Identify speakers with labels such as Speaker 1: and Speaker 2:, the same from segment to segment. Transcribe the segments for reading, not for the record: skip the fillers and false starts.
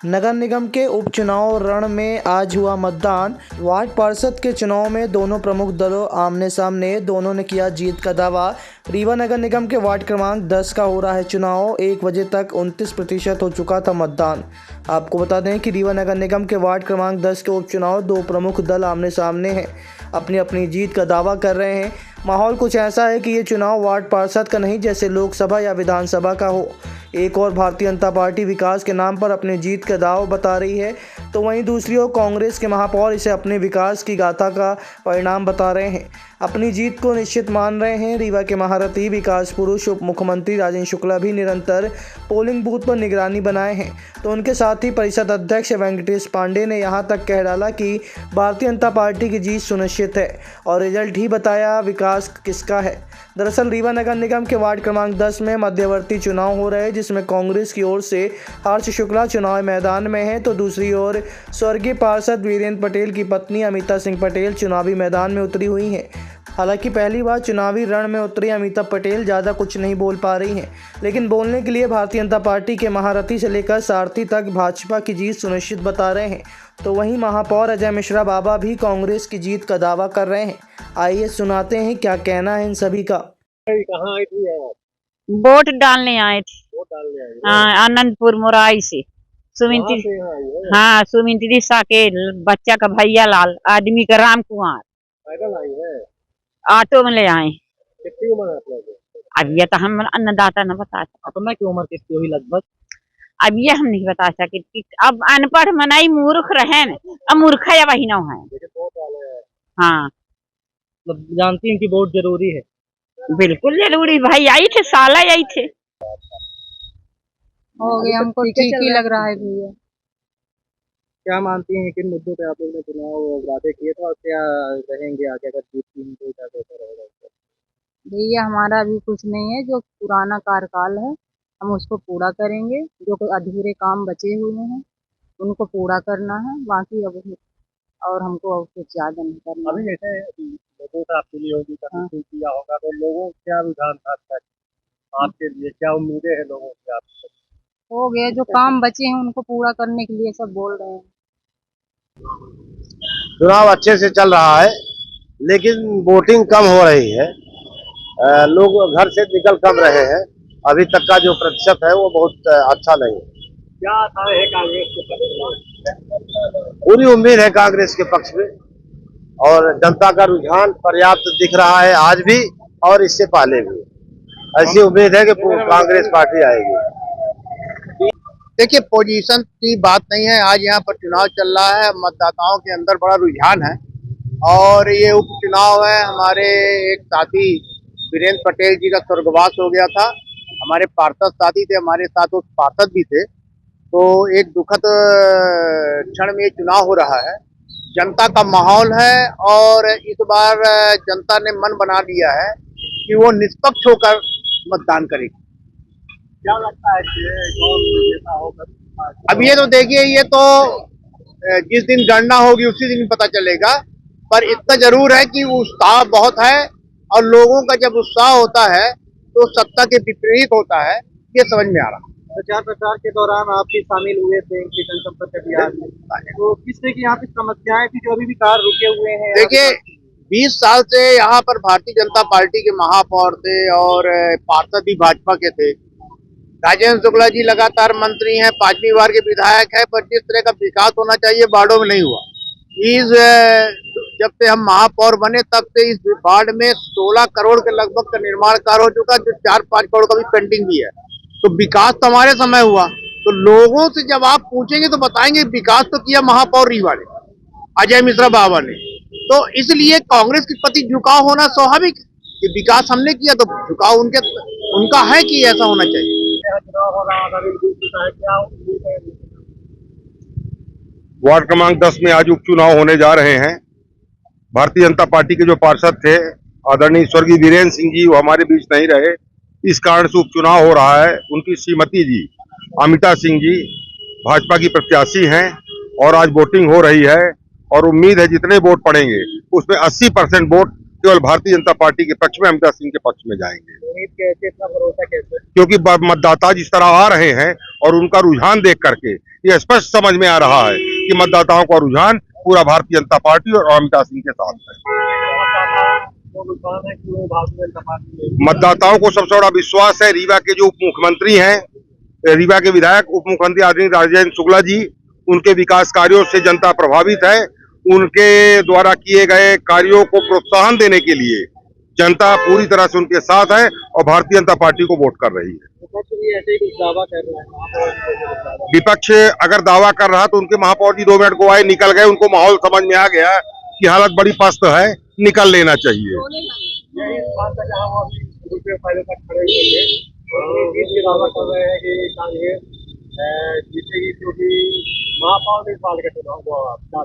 Speaker 1: नगर निगम के उपचुनाव रण में आज हुआ मतदान। वार्ड पार्षद के चुनाव में दोनों प्रमुख दलों आमने सामने, दोनों ने किया जीत का दावा। रीवा नगर निगम के वार्ड क्रमांक 10 का हो रहा है चुनाव। 1 बजे तक 29% हो चुका था मतदान। आपको बता दें कि रीवा नगर निगम के वार्ड क्रमांक 10 के उपचुनाव 2 प्रमुख दल आमने सामने हैं, अपनी अपनी जीत का दावा कर रहे हैं। माहौल कुछ ऐसा है कि ये चुनाव वार्ड पार्षद का नहीं, जैसे लोकसभा या विधानसभा का हो। एक और भारतीय जनता पार्टी विकास के नाम पर अपनी जीत का दावा बता रही है, तो वहीं दूसरी ओर कांग्रेस के महापौर इसे अपने विकास की गाथा का परिणाम बता रहे हैं। अपनी जीत को निश्चित मान रहे हैं। रीवा के महारथी विकास पुरुष उप मुख्यमंत्री राजेंद्र शुक्ला भी निरंतर पोलिंग बूथ पर निगरानी बनाए हैं, तो उनके साथ ही परिषद अध्यक्ष वेंकटेश पांडे ने यहां तक कह डाला कि भारतीय जनता पार्टी की जीत सुनिश्चित है और रिजल्ट ही बताया विकास किसका है। दरअसल रीवा नगर निगम के वार्ड क्रमांक 10 में मध्यवर्ती चुनाव हो रहे हैं, जिसमें कांग्रेस की ओर से हर्ष शुक्ला चुनाव मैदान में है, तो दूसरी ओर स्वर्गीय पार्षद वीरेंद्र पटेल की पत्नी अमिता सिंह पटेल चुनावी मैदान में उतरी हुई हैं। हालांकि पहली बार चुनावी रण में उतरी अमिता पटेल ज़्यादा कुछ नहीं बोल पा रही हैं, लेकिन बोलने के लिए भारतीय जनता पार्टी के महारथी से लेकर सारथी तक भाजपा की जीत सुनिश्चित बता रहे हैं। तो वहीं महापौर अजय मिश्रा बाबा भी कांग्रेस की जीत का दावा कर रहे हैं। आइए सुनाते हैं क्या कहना है इन सभी का।
Speaker 2: कहाँ आई थी आप?
Speaker 3: वोट डालने आए थे।
Speaker 2: वोट डालने आई
Speaker 3: हाँ, आनंदपुर मोराई से सुमिंत्री।
Speaker 2: से यहाँ आई है?
Speaker 3: हाँ, सुमिंत्री साकेल, बच्चा का भैया लाल, आदमी का राम कुमार।
Speaker 2: पैदल आई है?
Speaker 3: ऑटो में ले आए।
Speaker 2: कितनी उम्र है आप लोगों की?
Speaker 3: अब ये तो हम अन्नदाता न बता सकते।
Speaker 2: अपना की उम्र कितनी हुई लगभग?
Speaker 3: अब ये हम नहीं बता सकते कि अब अनपढ़ मनाई मूर्ख रहे न, अब मूर्ख या वही न है।
Speaker 2: लेकिन वोट डाले हैं।
Speaker 3: हाँ,
Speaker 2: मतलब जानती हैं कि वोट जरूरी है?
Speaker 3: बिल्कुल जरूरी। भाई आई थे, साला आई थे।
Speaker 4: हो गया, हमको ठीक ही लग रहा है भैया।
Speaker 2: क्या मानती हैं किन मुद्दों पे आप लोगों ने चुनाव वादे किए थे और क्या रहेंगे आगे अगर जीतती हैं तो क्या कैसा रहेगा?
Speaker 4: भैया हमारा अभी कुछ नहीं है, जो पुराना कार्यकाल है हम उसको पूरा करेंगे। जो कोई अधूरे काम बचे हुए हैं उनको पूरा करना है, बाकी अब और हमको और कुछ ज्यादा नहीं करना।
Speaker 2: अभी जैसे लोगों का आपके लिए होगी काफी किया होगा, तो लोगों को क्या रुझान था आपके लिए, क्या उम्मीदें हैं लोगों से आपसे?
Speaker 4: हो गया, जो काम बचे हैं उनको पूरा करने के लिए सब बोल रहे हैं।
Speaker 5: चुनाव अच्छे से चल रहा है, लेकिन वोटिंग कम हो रही है। लोग घर से निकल कम रहे हैं। अभी तक का जो प्रतिशत है वो बहुत अच्छा नहीं है।
Speaker 2: क्या आता है कांग्रेस के पक्ष में?
Speaker 5: पूरी उम्मीद है कांग्रेस के पक्ष में, और जनता का रुझान पर्याप्त दिख रहा है आज भी और इससे पहले भी। ऐसी उम्मीद है कि कांग्रेस पार्टी आएगी।
Speaker 6: देखिए, पोजीशन की बात नहीं है। आज यहाँ पर चुनाव चल रहा है, मतदाताओं के अंदर बड़ा रुझान है और ये उपचुनाव है। हमारे एक साथी वीरेंद्र पटेल जी का स्वर्गवास हो गया था, हमारे पार्षद साथी थे, हमारे साथ उस पार्षद भी थे। तो एक दुखद क्षण में ये चुनाव हो रहा है। जनता का माहौल है और इस बार जनता ने मन बना लिया है कि वो निष्पक्ष होकर मतदान करेगी।
Speaker 2: क्या लगता है कि कौन नेता होगा?
Speaker 6: अब ये तो देखिए, ये तो जिस दिन गणना होगी उसी दिन पता चलेगा, पर इतना जरूर है कि उत्साह बहुत है और लोगों का जब उत्साह होता है तो सत्ता के विपरीत होता है, ये समझ में आ रहा है।
Speaker 2: प्रचार के दौरान आप भी शामिल हुए थे इनकी जनसंपर्क अभियान में, तो किस तरह की यहाँ पे समस्याएं थी जो अभी भी कार्य रुके हुए हैं?
Speaker 6: देखिए, 20 साल से यहाँ पर भारतीय जनता पार्टी के महापौर थे और पार्षद भी भाजपा के थे। राजेंद्र शुक्ला जी लगातार मंत्री हैं, 5वीं बार के विधायक है, पर जिस तरह का विकास होना चाहिए वार्डों में नहीं हुआ। जब से हम महापौर बने तब से इस वार्ड में 16 करोड़ के लगभग का निर्माण कार्य हो चुका, जो 4-5 करोड़ का भी पेंडिंग भी है। तो विकास तो हमारे समय हुआ। तो लोगों से जब आप पूछेंगे तो बताएंगे विकास तो किया महापौर रीवा ने, अजय मिश्रा बाबा ने। तो इसलिए कांग्रेस के प्रति झुकाव होना स्वाभाविक है कि विकास हमने किया तो झुकाव उनका है कि ऐसा होना चाहिए।
Speaker 7: वार्ड क्रमांक 10 में आज उपचुनाव होने जा रहे हैं। भारतीय जनता पार्टी के जो पार्षद थे आदरणीय स्वर्गीय वीरेंद्र सिंह जी, वो हमारे बीच नहीं रहे, इस कारण से उपचुनाव हो रहा है। उनकी श्रीमती जी अमिता सिंह जी भाजपा की प्रत्याशी हैं और आज वोटिंग हो रही है और उम्मीद है जितने वोट पड़ेंगे उसमें 80% वोट केवल भारतीय जनता पार्टी के पक्ष में, अमिता सिंह के पक्ष में जाएंगे।
Speaker 2: उम्मीद कैसे, इतना भरोसा कैसे?
Speaker 7: क्योंकि मतदाता जिस तरह आ रहे हैं और उनका रुझान देख करके ये स्पष्ट समझ में आ रहा है कि मतदाताओं का रुझान पूरा भारतीय जनता पार्टी और अमिता सिंह के साथ है। मतदाताओं को सबसे बड़ा विश्वास है रीवा के जो उप मुख्यमंत्री हैं, रीवा के विधायक उप मुख्यमंत्री आदरणीय राजेंद्र शुक्ला जी, उनके विकास कार्यों से जनता प्रभावित है। उनके द्वारा किए गए कार्यों को प्रोत्साहन देने के लिए जनता पूरी तरह से उनके साथ है और भारतीय जनता पार्टी को वोट कर रही है। विपक्ष अगर दावा कर रहा तो उनके महापौर जी 2 मिनट को आए, निकल गए, उनको माहौल समझ में आ गया कि हालत बड़ी पस्त है, निकल लेना चाहिए।
Speaker 2: पहले तक खड़े हुए थे, जीत के दावा कर रहे हैं कि कांग्रेस जीतेगी क्योंकि महापौर इस बार का चुनाव हुआ।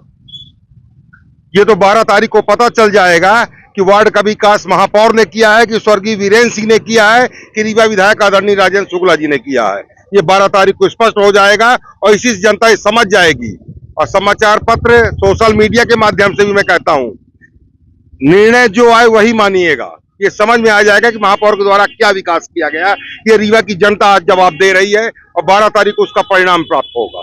Speaker 7: ये तो 12 तारीख को पता चल जाएगा कि वार्ड का विकास महापौर ने किया है कि स्वर्गीय वीरेंद्र सिंह ने किया है कि रीवा विधायक आदरणीय राजेंद्र शुक्ला जी ने किया है। ये 12 तारीख को स्पष्ट हो जाएगा और इसी से जनता समझ जाएगी। और समाचार पत्र, सोशल मीडिया के माध्यम से भी मैं कहता हूं, निर्णय जो आए वही मानिएगा। ये समझ में आ जाएगा कि महापौर के द्वारा क्या विकास किया गया। ये रीवा की जनता आज जवाब दे रही है और 12 तारीख को उसका परिणाम प्राप्त होगा।